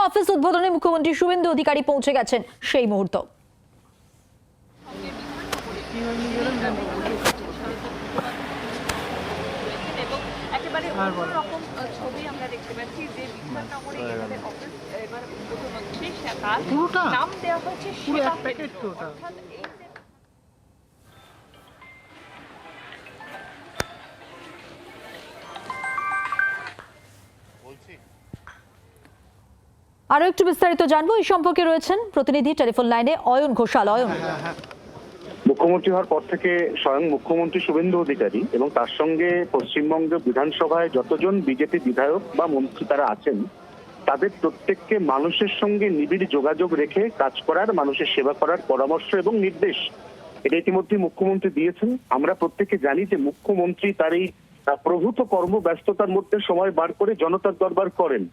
Office উদ্বোধনে মুখ্যমন্ত্রী শুভেন্দু অধিকারী পৌঁছে গেছেন সেই মুহূর্ত। ছবি আমরা দেখতে পাচ্ছি যে বিধাননগরে এখানে অফিস এবার উদ্বোধন হচ্ছে, তার নাম দেওয়া হয়েছে সেবা কেন্দ্র। অর্থাৎ এই আরো একটু বিস্তারিত জানবো এই সম্পর্কে রয়েছেন প্রতিনিধি টেলিফোন লাইনে অয়ন ঘোষাল। অয়ন, মুখ্যমন্ত্রী হওয়ার পর থেকে স্বয়ং মুখ্যমন্ত্রী শুভেন্দু অধিকারী এবং তার সঙ্গে পশ্চিমবঙ্গ বিধানসভায় যতজন বিজেপি বিধায়ক বা মন্ত্রী তারা আছেন তাদের প্রত্যেককে মানুষের সঙ্গে নিবিড় যোগাযোগ রেখে কাজ করার, মানুষের সেবা করার পরামর্শ এবং নির্দেশ এটা ইতিমধ্যে মুখ্যমন্ত্রী দিয়েছেন। আমরা প্রত্যেকে জানি যে মুখ্যমন্ত্রী তার এই প্রভূত কর্মব্যস্ততার মধ্যে সময় বার করে জনতার দরবার করেন।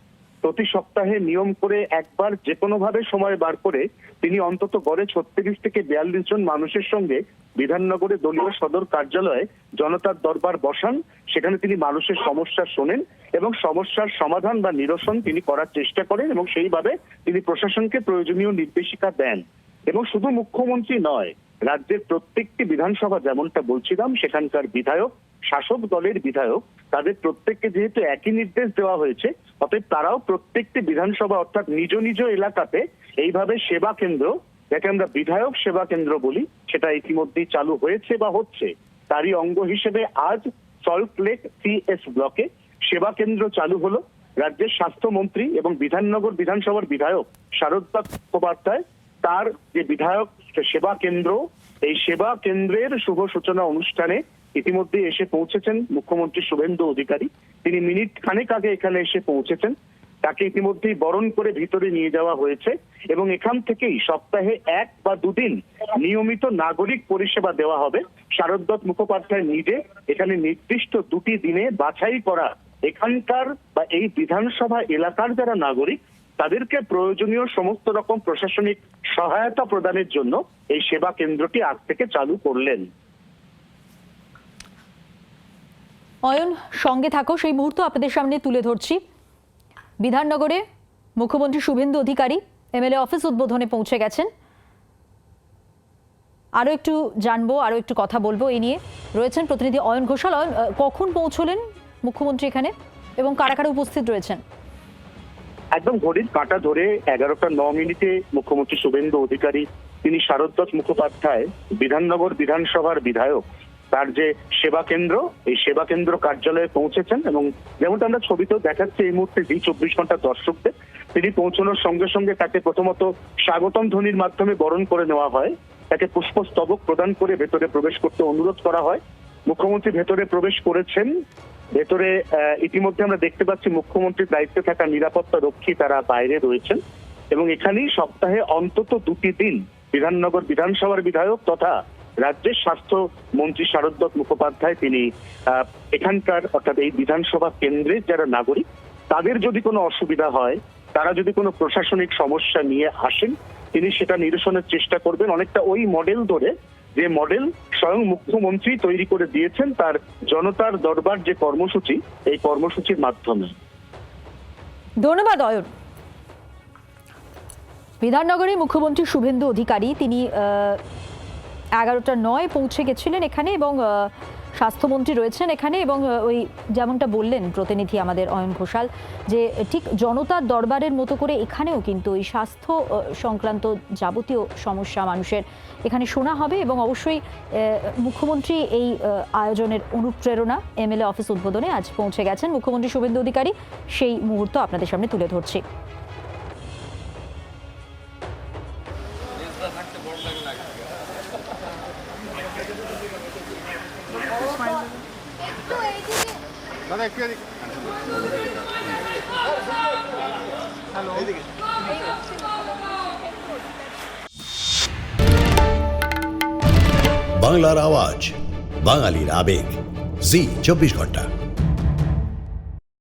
প্রতি সপ্তাহে নিয়ম করে একবার যে কোনো ভাবে সময় বার করে তিনি অন্তত গড়ে 36 থেকে 42 জন মানুষের সঙ্গে বিধাননগরে দলীয় সদর কার্যালয়ে জনতার দরবার বসান। সেখানে তিনি মানুষের সমস্যা শোনেন এবং সমস্যার সমাধান বা নিরসন তিনি করার চেষ্টা করেন এবং সেইভাবে তিনি প্রশাসনকে প্রয়োজনীয় নির্দেশিকা দেন। এবং শুধু মুখ্যমন্ত্রী নয়, রাজ্যের প্রত্যেকটি বিধানসভা যেমনটা বলছিলাম সেখানকার বিধায়ক, শাসক দলের বিধায়ক, তাদের প্রত্যেককে যেহেতু একই নির্দেশ দেওয়া হয়েছে অতএব তারাও প্রত্যেকটি বিধানসভা অর্থাৎ নিজ নিজ এলাকাতে এইভাবে সেবা কেন্দ্র, যাকে আমরা বিধায়ক সেবা কেন্দ্র বলি, সেটা ইতিমধ্যেই চালু হয়েছে বা হচ্ছে। তারই অঙ্গ হিসেবে আজ সল্টলেক CS ব্লকে সেবা কেন্দ্র চালু হলো। রাজ্যের স্বাস্থ্যমন্ত্রী এবং বিধাননগর বিধানসভার বিধায়ক শারদা মুখোপাধ্যায় তার যে বিধায়ক সেবা কেন্দ্র, এই সেবা কেন্দ্রের শুভ সূচনা অনুষ্ঠানে ইতিমধ্যে এসে পৌঁছেছেন মুখ্যমন্ত্রী শুভেন্দু অধিকারী। তিনি মিনিট খানেক আগে এখানে এসে পৌঁছেছেন। তাকে ইতিমধ্যেই বরণ করে ভিতরে নিয়ে যাওয়া হয়েছে এবং এখান থেকেই সপ্তাহে 1 বা 2 দিন নিয়মিত নাগরিক পরিষেবা দেওয়া হবে। শারদ মুখোপাধ্যায় নিজে এখানে নির্দিষ্ট 2টি দিনে বাছাই করা এখানকার বা এই বিধানসভা এলাকার যারা নাগরিক তাদেরকে প্রয়োজনীয় সমস্ত রকম প্রশাসনিক সহায়তা প্রদানের জন্য এই সেবা কেন্দ্রটি আজ থেকে চালু করলেন। অয়ন, সঙ্গে থাকো, সেই মুহূর্ত আপনাদের সামনে তুলে ধরছি। বিধাননগরে মুখ্যমন্ত্রী শুভেন্দু অধিকারী MLA অফিস উদ্বোধনে পৌঁছে গেছেন। আরো একটু জানবো, আরো একটু কথা বলবো এই নিয়ে। রয়েছেন প্রতিনিধি অয়ন ঘোষাল। অয়ন, কখন পৌঁছলেন মুখ্যমন্ত্রী এখানে এবং কারা কারা উপস্থিত রয়েছেন? একদম ঘড়ির কাঁটা ধরে 11:09 মুখ্যমন্ত্রী শুভেন্দু অধিকারী তিনি শারদ মুখোপাধ্যায় বিধাননগর বিধানসভার বিধায়ক তার যে সেবা কেন্দ্র, এই সেবা কেন্দ্র কার্যালয়ে পৌঁছেছেন এবং যেমনটা আমরা ছবিতেও দেখাচ্ছি এই মুহূর্তে জি24 ঘন্টা দর্শকদের তিনি পৌঁছানোর সঙ্গে সঙ্গে তাকে প্রথমত স্বাগতম ধ্বনির মাধ্যমে বরণ করে নেওয়া হয়, তাকে পুষ্পস্তবক প্রদান করে ভেতরে প্রবেশ করতে অনুরোধ করা হয়। মুখ্যমন্ত্রী ভেতরে প্রবেশ করেছেন। ভেতরে ইতিমধ্যে আমরা দেখতে পাচ্ছি মুখ্যমন্ত্রীর দায়িত্বে থাকা নিরাপত্তা রক্ষী তারা বাইরে রয়েছেন এবং এখানেই সপ্তাহে অন্তত 2টি দিন বিধাননগর বিধানসভার বিধায়ক তথা রাজ্যের স্বাস্থ্য মন্ত্রী শারদ মুখোপাধ্যায় তিনি এখানকার অর্থাৎ এই বিধানসভা কেন্দ্রের যারা নাগরিক তাদের যদি কোনো অসুবিধা হয়, তারা যদি কোনো প্রশাসনিক সমস্যা নিয়ে আসেন, তিনি সেটা নিরসনের চেষ্টা করবেন। অনেকটা ওই মডেল ধরে যে মডেল স্বয়ং মুখ্যমন্ত্রী তৈরি করে দিয়েছেন তার জনতার দরবার যে কর্মসূচি, এই কর্মসূচির মাধ্যমে। ধন্যবাদ অয়ন। বিধাননগরে মুখ্যমন্ত্রী শুভেন্দু অধিকারী তিনি 11:09 পৌঁছে গেছিলেন এখানে এবং স্বাস্থ্যমন্ত্রী রয়েছেন এখানে এবং ওই যেমনটা বললেন প্রতিনিধি আমাদের অয়ন ঘোষাল যে ঠিক জনতার দরবারের মতো করে এখানেও কিন্তু এই স্বাস্থ্য সংক্রান্ত যাবতীয় সমস্যা মানুষের এখানে শোনা হবে এবং অবশ্যই মুখ্যমন্ত্রী এই আয়োজনের অনুপ্রেরণা MLA অফিস উদ্বোধনে আজ পৌঁছে গেছেন মুখ্যমন্ত্রী শুভেন্দু অধিকারী, সেই মুহূর্ত আপনাদের সামনে তুলে ধরছি। বাংলার আওয়াজ, বাঙালির আবেগ, জি 24 ঘন্টা।